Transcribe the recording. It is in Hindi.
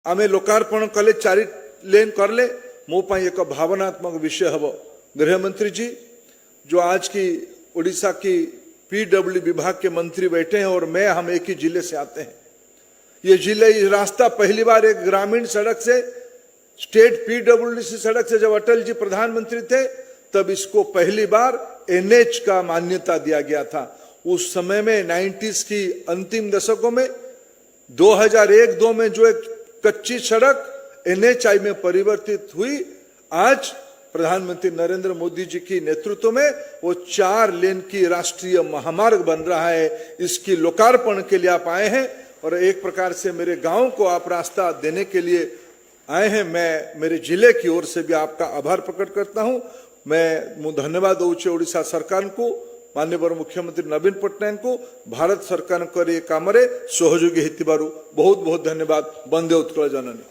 आमे लोकार्पण कले 4 लेन करले मो पाई एक भावनात्मक विषय हम। गृहमंत्री जी जो आज की उड़ीसा की पीडब्ल्यू विभाग के मंत्री बैठे हैं और मैं, हम एक ही जिले से आते हैं। ये रास्ता पहली बार एक ग्रामीण सड़क से, स्टेट पीडब्ल्यूडी सड़क से, जब अटल जी प्रधानमंत्री थे तब इसको पहली बार एनएच का मान्यता दिया गया था। उस समय में 90s की अंतिम दशकों में 2001-2 में जो एक कच्ची सड़क एनएचआई में परिवर्तित हुई, आज प्रधानमंत्री नरेंद्र मोदी जी की नेतृत्व में वो 4 लेन की राष्ट्रीय महामार्ग बन रहा है। इसकी लोकार्पण के लिए आप आए हैं और एक प्रकार से मेरे गांव को आप रास्ता देने के लिए आए हैं। मैं मेरे जिले की ओर से भी आपका आभार प्रकट करता हूं। मैं धन्यवाद दूचे ओडिशा सरकार को, माननीय मुख्यमंत्री नवीन पट्टनायक को, भारत सरकार ये काम सहयोगी बहुत बहुत धन्यवाद। वंदे उत्कल जननी।